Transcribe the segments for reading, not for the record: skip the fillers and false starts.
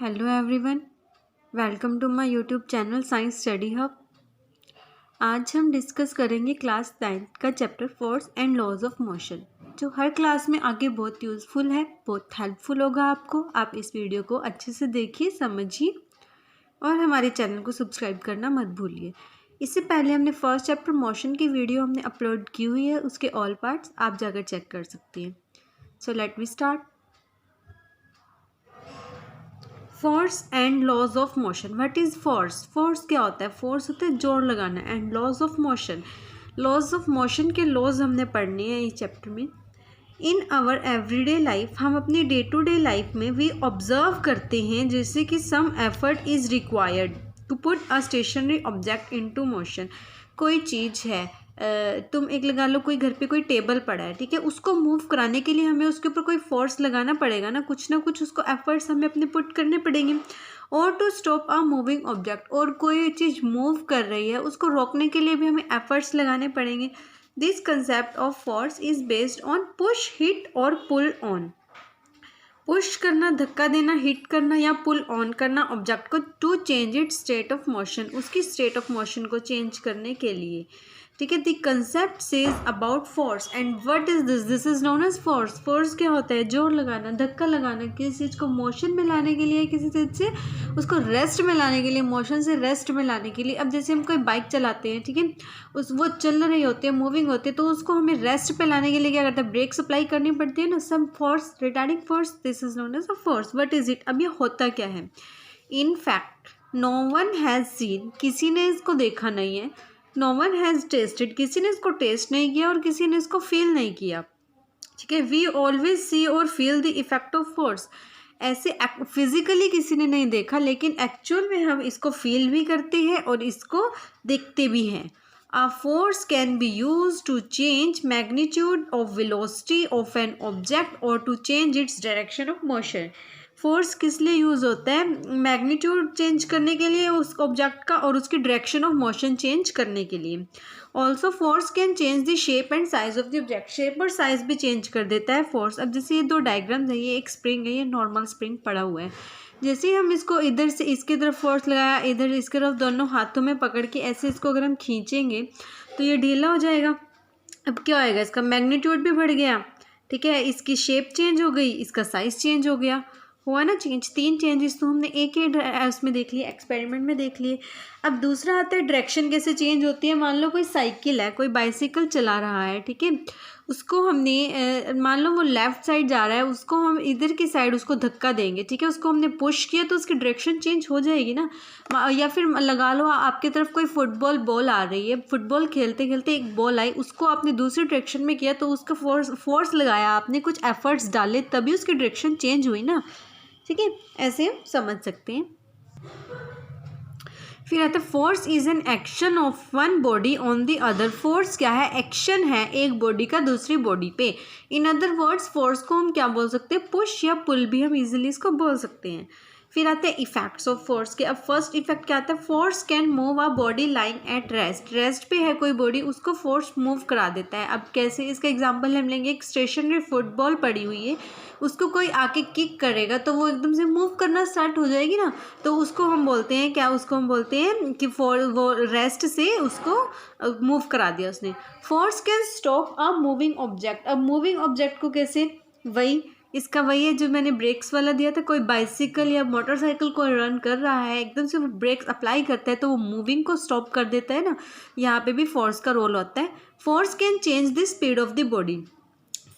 Hello everyone, welcome to my YouTube channel science study hub. आज हम discuss करेंगे class 9 का chapter force and laws of motion, जो हर क्लास में आगे बहुत यूज़फुल है, बहुत हेल्पफुल होगा आपको। आप इस वीडियो को अच्छे से देखिए, समझिए और हमारे चैनल को सब्सक्राइब करना मत भूलिए। इससे पहले हमने फर्स्ट चैप्टर मोशन की वीडियो हमने अपलोड की हुई है, उसके ऑल पार्ट्स आप जाकर चेक कर सकती हैं। So let we start. Force and laws of motion. What is force? Force क्या होता है? फोर्स होता है जोर लगाना। And laws of motion, laws of motion के लॉज हमने पढ़ने हैं इस चैप्टर में। इन आवर एवरीडे लाइफ, हम अपनी डे टू डे लाइफ में भी ऑब्जर्व करते हैं जैसे कि some effort is required to put a stationary object into motion. कोई चीज़ है, तुम एक लगा लो, कोई घर पे कोई टेबल पड़ा है, ठीक है, उसको मूव कराने के लिए हमें उसके ऊपर कोई फोर्स लगाना पड़ेगा ना कुछ उसको एफर्ट्स हमें अपने पुट करने पड़ेंगे। और to stop a moving object, और कोई चीज़ मूव कर रही है उसको रोकने के लिए भी हमें एफर्ट्स लगाने पड़ेंगे। This concept of force is based on push, hit और पुल ऑन। पुश करना, धक्का देना, हिट करना या पुल ऑन करना ऑब्जेक्ट को to change it state of motion, उसकी स्टेट ऑफ मोशन को चेंज करने के लिए, ठीक है। The concept says about force and what is this? This is known as force. Force क्या होता है? जोर लगाना, धक्का लगाना, किसी चीज़ को मोशन में लाने के लिए, किसी चीज़ से उसको रेस्ट में लाने के लिए, मोशन से रेस्ट में लाने के लिए। अब जैसे हम कोई बाइक चलाते हैं, ठीक है, वो चल रही होती है, मूविंग होती है, तो उसको हमें रेस्ट पे लाने के लिए क्या करता है? ब्रेक सप्लाई करनी पड़ती है ना, सब force, retarding force. This is known as a force. What is it? अब ये होता क्या है? In fact no one has seen, किसी ने इसको देखा नहीं है। नो वन हैज़ टेस्टेड, किसी ने इसको टेस्ट नहीं किया और किसी ने इसको फील नहीं किया, ठीक है। वी ऑलवेज सी और feel the effect of force. ऐसे फिजिकली किसी ने नहीं देखा, लेकिन एक्चुअल में हम इसको फील भी करते हैं और इसको देखते भी हैं। A force can be used to change magnitude of velocity of an object or to change its direction of motion. Force किस लिए यूज़ होता है? मैग्नीट्यूड चेंज करने के लिए उस ऑब्जेक्ट का, और उसकी डायरेक्शन ऑफ मोशन चेंज करने के लिए। Also force can change the shape and size of the object, shape और साइज भी चेंज कर देता है फोर्स। अब जैसे ये दो डायग्राम्स है, ये एक स्प्रिंग है, ये नॉर्मल स्प्रिंग पड़ा हुआ है। जैसे ही हम इसको इधर से इसकी तरफ फोर्स लगाया, इधर इसकी तरफ, दोनों हाथों में पकड़ के ऐसे इसको अगर हम खींचेंगे तो ये ढीला हो जाएगा। अब क्या होएगा? इसका मैग्नीट्यूड भी बढ़ गया, ठीक है, इसकी शेप चेंज हो गई, इसका साइज चेंज हो गया, हुआ ना चेंज। तीन चेंजेस तो हमने एक ही उसमें देख लिए, एक्सपेरिमेंट में देख लिए। अब दूसरा आता है डायरेक्शन कैसे चेंज होती है। मान लो कोई साइकिल है, कोई बाइसिकल चला रहा है, ठीक है, उसको हमने मान लो वो लेफ़्ट साइड जा रहा है, उसको हम इधर की साइड उसको धक्का देंगे, ठीक है, उसको हमने पुश किया तो उसकी डायरेक्शन चेंज हो जाएगी ना। या फिर लगा लो आपकी तरफ कोई फुटबॉल बॉल आ रही है, फुटबॉल खेलते खेलते एक बॉल आई, उसको आपने दूसरी डायरेक्शन में किया तो उसका फोर्स लगाया आपने, कुछ एफर्ट्स डाले, तभी उसकी डायरेक्शन चेंज हुई ना, ठीक है। ऐसे हम समझ सकते हैं। फिर आता है force is an action of one body on the other. Force क्या है? एक्शन है एक बॉडी का दूसरी बॉडी पे। इन अदर वर्ड्स फोर्स को हम क्या बोल सकते हैं? पुश या पुल भी हम इजीली इसको बोल सकते हैं। फिर आते हैं इफेक्ट्स ऑफ फोर्स के। अब फर्स्ट इफेक्ट क्या आता है? Force can move a body lying at rest. Rest पे है कोई बॉडी, उसको फोर्स मूव करा देता है। अब कैसे? इसका एग्जांपल हम लेंगे, एक स्टेशनरी फुटबॉल पड़ी हुई है, उसको कोई आके किक करेगा तो वो एकदम से मूव करना स्टार्ट हो जाएगी ना, तो उसको हम बोलते हैं क्या? उसको हम बोलते हैं कि वो रेस्ट से उसको मूव करा दिया उसने। Force can stop a moving object. अब मूविंग ऑब्जेक्ट को कैसे? वही इसका वही है जो मैंने ब्रेक्स वाला दिया था। कोई बाइसिकल या मोटरसाइकिल कोई रन कर रहा है, एकदम से वो ब्रेक्स अप्लाई करता है तो वो मूविंग को स्टॉप कर देता है ना, यहाँ पे भी फोर्स का रोल होता है। Force can change the speed of the body.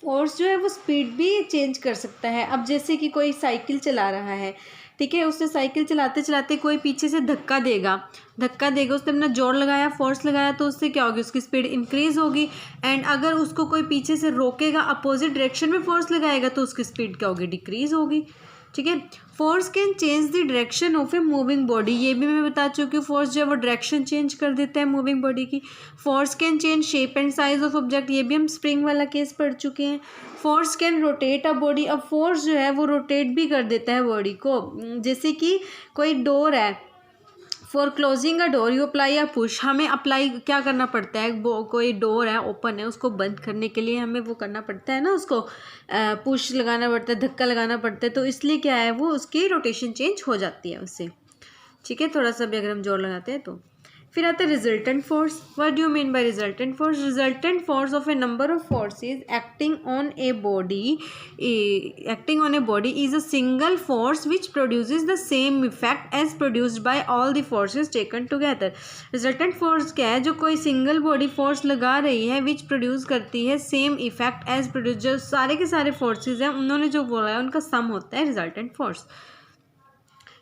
Force जो है वो स्पीड भी चेंज कर सकता है। अब जैसे कि कोई साइकिल चला रहा है, ठीक है, उससे साइकिल चलाते चलाते कोई पीछे से धक्का देगा, उसने अपना जोर लगाया, फोर्स लगाया, तो उससे क्या होगी? उसकी स्पीड इंक्रीज होगी। एंड अगर उसको कोई पीछे से रोकेगा, अपोजिट डायरेक्शन में फोर्स लगाएगा, तो उसकी स्पीड क्या होगी? डिक्रीज होगी, ठीक है। Force can change the direction of a moving body. ये भी मैं बता चुकी हूँ, फोर्स जो है वो डायरेक्शन चेंज कर देता है मूविंग बॉडी की। Force can change shape and size of object. ये भी हम स्प्रिंग वाला केस पढ़ चुके हैं। Force can rotate a body. अब फोर्स जो है वो रोटेट भी कर देता है बॉडी को। जैसे कि कोई डोर है, for closing a door you apply a push, हमें अप्लाई क्या करना पड़ता है, वो कोई डोर है ओपन है उसको बंद करने के लिए हमें वो करना पड़ता है ना, उसको पुश लगाना पड़ता है, धक्का लगाना पड़ता है, तो इसलिए क्या है वो उसकी रोटेशन चेंज हो जाती है उससे। ठीक है, थोड़ा सा भी अगर हम जोर लगाते हैं तो। फिर आता है resultant force. What do you mean by resultant force? Resultant force of a number of forces acting on a body is a single force which produces the same effect as produced by all the forces taken together. Resultant force क्या है? जो कोई single body force लगा रही है which produce करती है same effect as produce, जो सारे के सारे फोर्सेज हैं उन्होंने जो बोला है उनका सम होता है रिजल्टेंट फोर्स।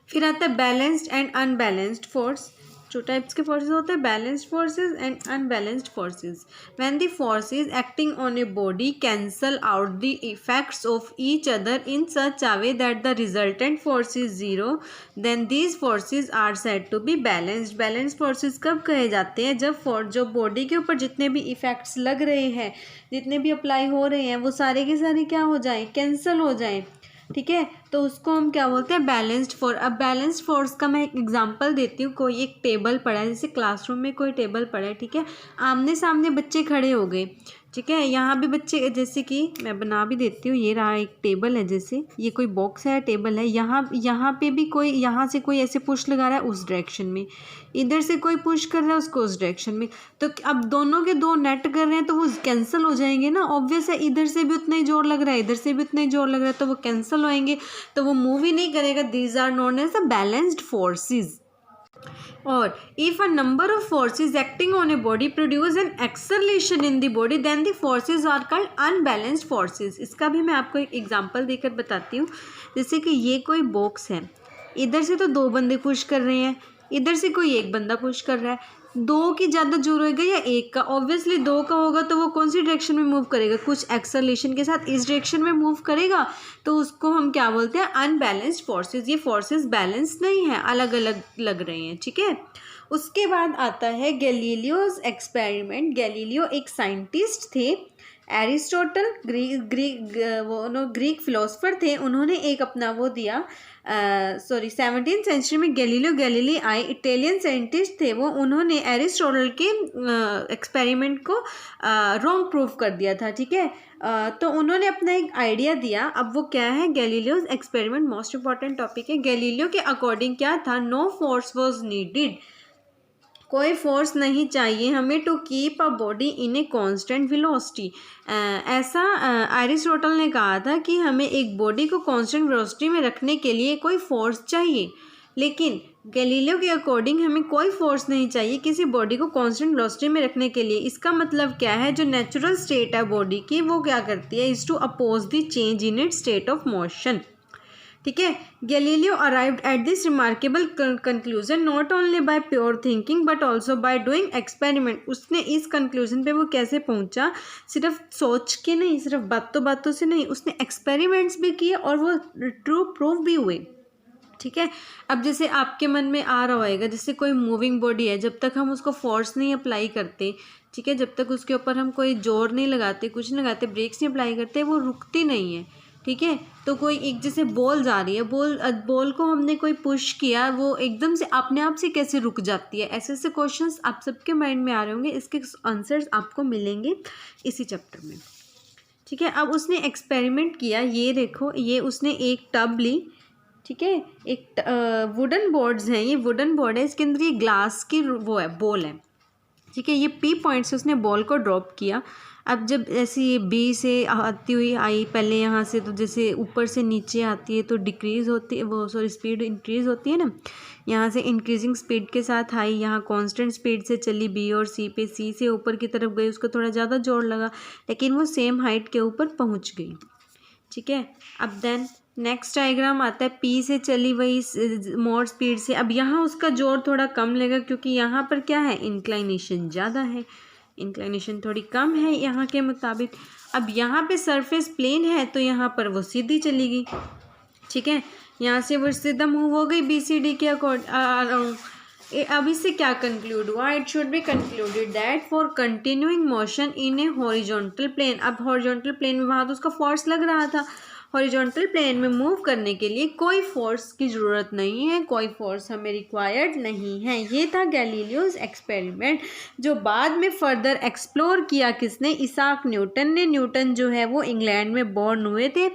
फिर आता है balanced and unbalanced force. Two types के फोर्सेस होते हैं, balanced forces and unbalanced forces. When the forces acting on a body cancel out the effects of each other in such a way that the resultant force is zero, then these forces are said to be balanced. Balanced forces कब कहे जाते हैं? जब जो body के ऊपर जितने भी इफेक्ट्स लग रहे हैं, जितने भी अप्लाई हो रहे हैं, वो सारे के सारे क्या हो जाएं? कैंसिल हो जाएं। ठीक है, तो उसको हम क्या बोलते हैं? Balanced force. अब बैलेंस्ड फोर्स का मैं एक एग्जांपल देती हूँ। कोई एक टेबल पड़ा है, जैसे क्लासरूम में कोई टेबल पड़ा है, ठीक है, आमने सामने बच्चे खड़े हो गए, ठीक है, यहाँ भी बच्चे, जैसे कि मैं बना भी देती हूँ, ये रहा एक टेबल है, जैसे ये कोई बॉक्स है, टेबल है, यहाँ पे भी कोई, यहाँ से कोई ऐसे पुश लगा रहा है उस डायरेक्शन में, इधर से कोई पुश कर रहा है उसको उस डायरेक्शन में, तो अब दोनों के दो नेट कर रहे हैं तो वो कैंसिल हो जाएंगे ना, ऑब्वियस है, इधर से भी उतना ही जोर लग रहा है, इधर से भी उतना ही जोर लग रहा है, तो वो कैंसिल होएंगे, तो वो मूव ही नहीं करेगा। These are known as the balanced forces. और if a number of forces acting on a body produce an acceleration in the body, then the forces are called unbalanced forces। इसका भी मैं आपको एक एग्जांपल देकर बताती हूँ। जैसे कि ये कोई बॉक्स है, इधर से तो दो बंदे पुश कर रहे हैं, इधर से कोई एक बंदा पुश कर रहा है, दो की ज़्यादा जोर होगा या एक का? ऑब्वियसली दो का होगा, तो वो कौन सी डायरेक्शन में मूव करेगा? कुछ एक्सेलरेशन के साथ इस डायरेक्शन में मूव करेगा, तो उसको हम क्या बोलते हैं? Unbalanced forces. ये फोर्सेस बैलेंस नहीं है, अलग अलग लग रहे हैं। ठीक है, उसके बाद आता है गैलीलियोज एक्सपेरिमेंट। गैलीलियो एक साइंटिस्ट थे, एरिस्टोटल ग्रीक फिलोसफर थे, उन्होंने एक अपना वो दिया, 17th सेंचुरी में गैलीलियो गैलीली आए, इटालियन साइंटिस्ट थे वो, उन्होंने एरिस्टोटल के एक्सपेरिमेंट को रॉन्ग प्रूफ कर दिया था। ठीक है, तो उन्होंने अपना एक आइडिया दिया। अब वो क्या है? Galileo's experiment most important topic है। गैलीलियो के अकॉर्डिंग क्या था? नो फोर्स वॉज नीडिड, कोई फोर्स नहीं चाहिए हमें to keep a body in a constant velocity. ऐसा एरिस्टोटल ने कहा था कि हमें एक बॉडी को कांस्टेंट वेलोसिटी में रखने के लिए कोई फोर्स चाहिए, लेकिन गैलीलियो के अकॉर्डिंग हमें कोई फोर्स नहीं चाहिए किसी बॉडी को कांस्टेंट वेलोसिटी में रखने के लिए। इसका मतलब क्या है? जो नेचुरल स्टेट है बॉडी की, वो क्या करती है? Is to oppose the change in its state of motion. ठीक है, Galileo arrived at this remarkable conclusion not only by pure thinking but also by doing experiment. उसने इस कंक्लूजन पे वो कैसे पहुंचा? सिर्फ सोच के नहीं, सिर्फ बातों से नहीं, उसने एक्सपेरिमेंट्स भी किए और वो ट्रू प्रूफ भी हुए। ठीक है, अब जैसे आपके मन में आ रहा होएगा, जैसे कोई मूविंग बॉडी है, जब तक हम उसको फोर्स नहीं अप्लाई करते, ठीक है, जब तक उसके ऊपर हम कोई जोर नहीं लगाते, कुछ नहीं लगाते, ब्रेक्स नहीं अप्लाई करते, वो रुकती नहीं है। ठीक है, तो कोई एक जैसे बॉल जा रही है, बॉल को हमने कोई पुश किया, वो एकदम से अपने आप से कैसे रुक जाती है? ऐसे ऐसे क्वेश्चंस आप सबके माइंड में आ रहे होंगे, इसके आंसर्स आपको मिलेंगे इसी चैप्टर में। ठीक है, अब उसने एक्सपेरिमेंट किया, ये देखो, ये उसने एक टब ली, ठीक है, एक वुडन बोर्ड्स हैं, ये वुडन बोर्ड है, इसके अंदर ये ग्लास की वो है, बॉल है। ठीक है, ये पी पॉइंट से उसने बॉल को ड्रॉप किया। अब जब ऐसे ये बी से आती हुई आई पहले यहाँ से, तो जैसे ऊपर से नीचे आती है तो डिक्रीज़ होती है, वो सॉरी स्पीड इंक्रीज़ होती है ना, यहाँ से इंक्रीजिंग स्पीड के साथ आई, यहाँ कांस्टेंट स्पीड से चली बी और सी पे, सी से ऊपर की तरफ गई, उसको थोड़ा ज़्यादा जोर लगा, लेकिन वो सेम हाइट के ऊपर पहुँच गई। ठीक है, अब देन नेक्स्ट डायग्राम आता है, पी से चली वही मोर स्पीड से, अब यहाँ उसका जोर थोड़ा कम लेगा क्योंकि यहाँ पर क्या है? इंक्लाइनेशन ज़्यादा है, इंक्लाइनेशन थोड़ी कम है यहाँ के मुताबिक। अब यहाँ पे सरफेस प्लेन है तो यहाँ पर वो सीधी चली गई। ठीक है, यहाँ से वो सीधा मूव हो गई बी सी डी के अकॉर्डिंग। अब इससे क्या कंक्लूड हुआ? It should be concluded that for continuing motion in a horizontal plane. अब हॉरिजॉन्टल प्लेन में वहाँ तो उसका फोर्स लग रहा था, हॉरिजॉन्टल प्लेन में मूव करने के लिए कोई फोर्स की ज़रूरत नहीं है, कोई फोर्स हमें रिक्वायर्ड नहीं है। ये था गैलीलियोस एक्सपेरिमेंट, जो बाद में फर्दर एक्सप्लोर किया किसने, इसाक न्यूटन ने। न्यूटन जो है वो इंग्लैंड में बॉर्न हुए थे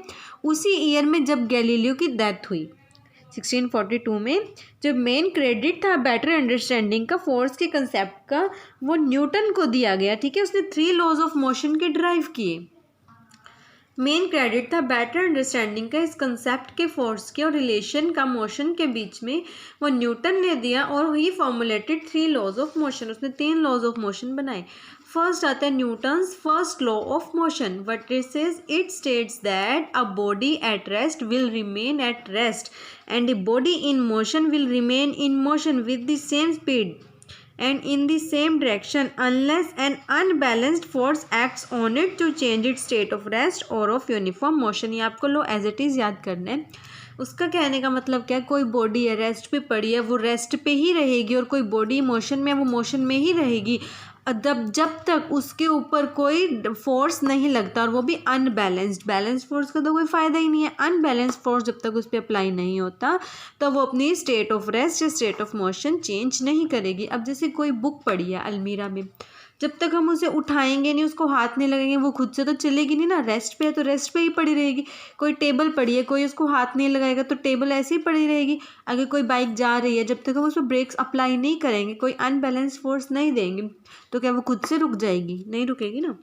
उसी ईयर में जब गैलीलियो की डेथ हुई 1642 में। जो मेन क्रेडिट था बेटर अंडरस्टैंडिंग का फोर्स के कंसेप्ट का वो न्यूटन को दिया गया, ठीक है। उसने 3 लॉज ऑफ मोशन के ड्राइव किए। मेन क्रेडिट था बेटर अंडरस्टैंडिंग का इस कंसेप्ट के फोर्स के और रिलेशन का मोशन के बीच में, वो न्यूटन ने दिया और he formulated 3 laws of motion. उसने 3 लॉज ऑफ मोशन बनाए। फर्स्ट आता है Newton's first law of motion, what it says, it states that a body at rest will remain at rest and a body in motion will remain in motion with the same speed and in the same direction unless an unbalanced force acts on it to change its state of rest or of uniform motion। ये आपको लो as it is याद करना है। उसका कहने का मतलब क्या है, कोई बॉडी है रेस्ट पे पड़ी है वो रेस्ट पे ही रहेगी, और कोई बॉडी मोशन में है वो मोशन में ही रहेगी जब तक उसके ऊपर कोई फोर्स नहीं लगता, और वो भी अनबैलेंस्ड। बैलेंस फोर्स का तो कोई फ़ायदा ही नहीं है। अनबैलेंस्ड फोर्स जब तक उस पर अप्लाई नहीं होता तो वो अपनी स्टेट ऑफ रेस्ट या स्टेट ऑफ मोशन चेंज नहीं करेगी। अब जैसे कोई बुक पड़ी है अलमीरा में, जब तक हम उसे उठाएंगे नहीं, उसको हाथ नहीं लगाएंगे, वो खुद से तो चलेगी नहीं ना, रेस्ट पे है तो रेस्ट पे ही पड़ी रहेगी। कोई टेबल पड़ी है, कोई उसको हाथ नहीं लगाएगा तो टेबल ऐसे ही पड़ी रहेगी। अगर कोई बाइक जा रही है, जब तक हम उस पर ब्रेक्स अप्लाई नहीं करेंगे, कोई अनबैलेंस फोर्स नहीं देंगे, तो क्या वो खुद से रुक जाएगी? नहीं रुकेगी ना।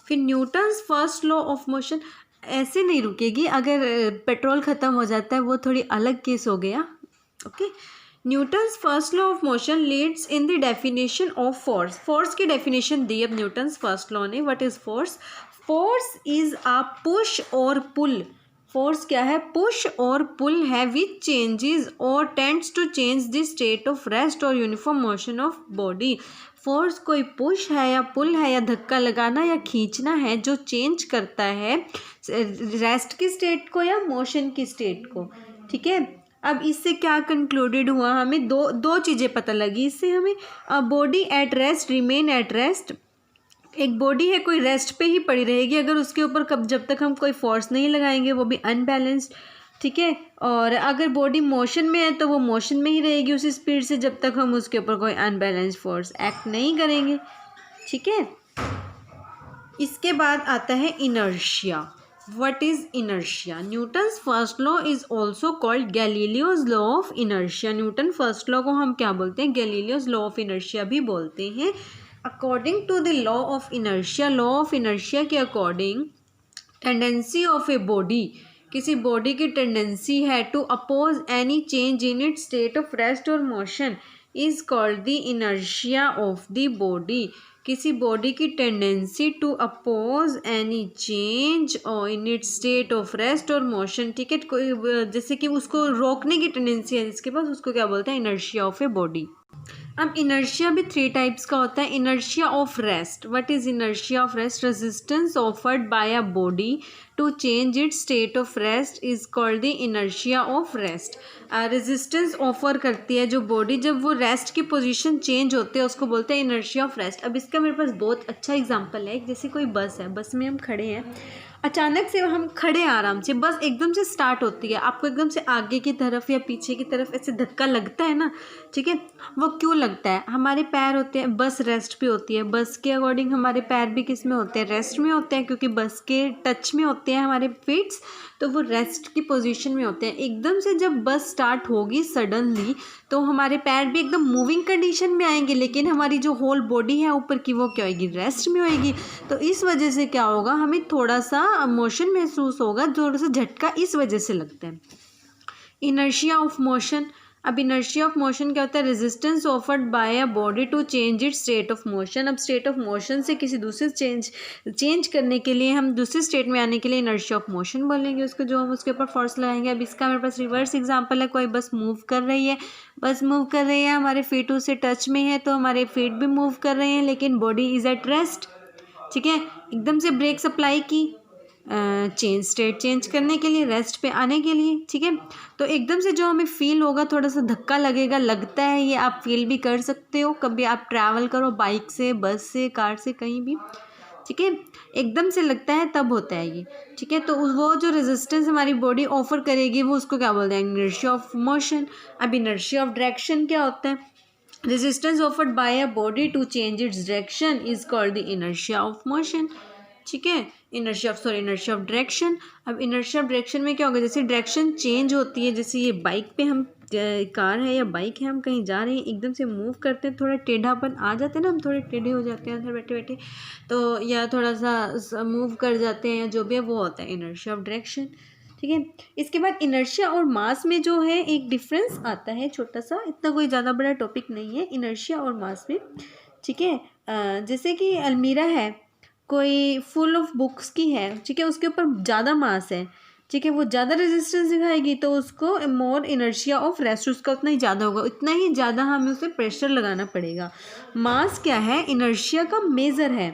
फिर Newton's first law of motion ऐसे नहीं रुकेगी। अगर पेट्रोल ख़त्म हो जाता है वो थोड़ी अलग केस हो गया, okay. Newton's first law of motion leads in the definition of force. Force की डेफिनेशन दी अब न्यूटन्स फर्स्ट लॉ ने। What is force? Force is a push और पुल। फोर्स क्या है? पुश और पुल है विच चेंजेस और tends to change the state of rest और uniform motion of body. Force कोई पुश है या पुल है या धक्का लगाना या खींचना है जो चेंज करता है रेस्ट की स्टेट को या मोशन की स्टेट को, ठीक है। अब इससे क्या कंक्लूडेड हुआ, हमें दो चीज़ें पता लगी इससे हमें। Body at rest remain at rest. एक बॉडी है कोई रेस्ट पे ही पड़ी रहेगी अगर उसके ऊपर जब तक हम कोई फोर्स नहीं लगाएंगे, वो भी अनबैलेंस्ड, ठीक है। और अगर बॉडी मोशन में है तो वो मोशन में ही रहेगी उसी स्पीड से जब तक हम उसके ऊपर कोई अनबैलेंस्ड फोर्स एक्ट नहीं करेंगे, ठीक है। इसके बाद आता है inertia. What is inertia? Newton's first law is also called Galileo's law of inertia. Newton first law को हम क्या बोलते हैं? Galileo's law of inertia भी बोलते हैं। According to the law of inertia, law of inertia के according tendency of a body, किसी बॉडी की टेंडेंसी है to oppose any change in it state of rest और motion is called the inertia of the body. किसी body की tendency to oppose any change in its state of rest और motion, ठीक है। जैसे कि उसको रोकने की टेंडेंसी है जिसके पास, उसको क्या बोलते हैं? Inertia of a body. अब इनर्शिया भी 3 टाइप्स का होता है। Inertia of rest. What is inertia of rest? Resistance offered by a body to change its state of rest is called the inertia of rest. Resistance offer करती है जो body जब वो रेस्ट की पोजीशन चेंज होते हैं, उसको बोलते हैं इनर्शिया ऑफ रेस्ट। अब इसका मेरे पास बहुत अच्छा एग्जांपल है। जैसे कोई बस है, बस में हम खड़े हैं, अचानक से हम खड़े आराम से, बस एकदम से स्टार्ट होती है, आपको एकदम से आगे की तरफ या पीछे की तरफ ऐसे धक्का लगता है ना, ठीक है। वो क्यों लगता है? हमारे पैर होते हैं, बस रेस्ट पे होती है, बस के अकॉर्डिंग हमारे पैर भी किस में होते हैं? रेस्ट में होते हैं, क्योंकि बस के टच में होते हैं हमारे फीट्स, तो वो रेस्ट की पोजीशन में होते हैं। एकदम से जब बस स्टार्ट होगी सडनली, तो हमारे पैर भी एकदम मूविंग कंडीशन में आएंगे, लेकिन हमारी जो होल बॉडी है ऊपर की वो क्या होगी? रेस्ट में होएगी। तो इस वजह से क्या होगा, हमें थोड़ा सा मोशन महसूस होगा, थोड़ा सा झटका इस वजह से लगता है। Inertia of motion. अब इनर्शिया ऑफ मोशन क्या होता है? Resistance offered by a body to change it state of motion. अब स्टेट ऑफ मोशन से किसी दूसरे चेंज करने के लिए, हम दूसरे स्टेट में आने के लिए इनर्शिया ऑफ मोशन बोलेंगे उसको, जो हम उसके ऊपर फोर्स लगाएंगे। अब इसका मेरे पास रिवर्स एग्जांपल है। कोई बस मूव कर रही है, बस मूव कर रही है, हमारे फीट उससे टच में है, तो हमारे फीट भी मूव कर रहे हैं, लेकिन बॉडी इज एट रेस्ट, ठीक है। एकदम से ब्रेक्स अप्लाई की चेंज स्टेट चेंज करने के लिए, रेस्ट पे आने के लिए, ठीक है। तो एकदम से जो हमें फील होगा, थोड़ा सा धक्का लगेगा, लगता है, ये आप फील भी कर सकते हो। कभी आप ट्रैवल करो बाइक से, बस से, कार से, कहीं भी, ठीक है, एकदम से लगता है तब होता है ये। ठीक है, तो वो जो रेजिस्टेंस हमारी बॉडी ऑफर करेगी वो उसको क्या बोलते हैं, इनर्शिया ऑफ मोशन। अब इनर्शिया ऑफ डायरेक्शन क्या होता है, resistance offered by a body to change its direction is called the inertia of motion. ठीक है, इनर्शिया ऑफ डायरेक्शन। अब इनर्शिया ऑफ डायरेक्शन में क्या होगा, जैसे डायरेक्शन चेंज होती है, जैसे ये बाइक पे हम कार है या बाइक है, हम कहीं जा रहे हैं, एकदम से मूव करते हैं, थोड़ा टेढ़ापन आ जाते हैं ना, हम थोड़े टेढ़े हो जाते हैं अंदर बैठे बैठे, तो या थोड़ा सा मूव कर जाते हैं, जो भी है वो होता है इनर्शिया ऑफ डायरेक्शन। ठीक है, इसके बाद इनर्शिया और मास में जो है एक डिफरेंस आता है छोटा सा, इतना कोई ज़्यादा बड़ा टॉपिक नहीं है इनर्शिया और मास में। ठीक है, जैसे कि अलमीरा है, कोई फुल ऑफ बुक्स की है, ठीक है, उसके ऊपर ज़्यादा मास है, ठीक है, वो ज़्यादा रेजिस्टेंस दिखाएगी तो उसको मोर इनर्शिया ऑफ रेस्ट, उसका उतना ही ज़्यादा होगा, उतना ही ज़्यादा हमें उसे प्रेशर लगाना पड़ेगा। मास क्या है, इनर्शिया का मेज़र है।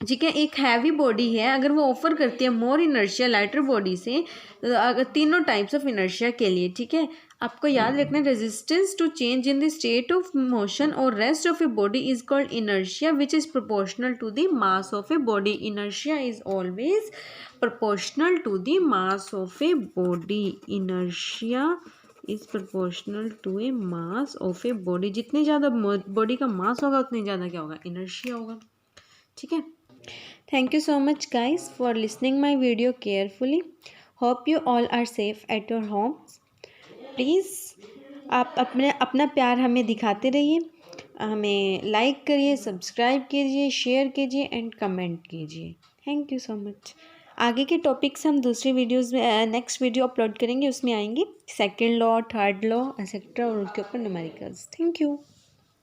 ठीक है, एक हैवी बॉडी है, अगर वो ऑफर करती है मोर इनर्शिया लाइटर बॉडी से, अगर तीनों टाइप्स ऑफ इनर्शिया के लिए, ठीक है, आपको याद रखना है resistance to change in the state of motion और rest of a body is called inertia which is proportional to the mass of a body. Inertia is always proportional to the mass of a body. Inertia is proportional to a mass of a body, जितनी ज़्यादा body का मास होगा उतनी ज़्यादा क्या होगा, inertia होगा। ठीक है, thank you so much guys for listening my video carefully. Hope you all are safe at your homes. Please आप अपना प्यार हमें दिखाते रहिए, हमें लाइक करिए, सब्सक्राइब कीजिए, शेयर कीजिए एंड कमेंट कीजिए। Thank you so much. आगे के टॉपिक्स हम दूसरी वीडियोस में नेक्स्ट वीडियो अपलोड करेंगे, उसमें आएंगे second law, third law etcetera और उसके ऊपर न्यूमेरिकल्स। Thank you.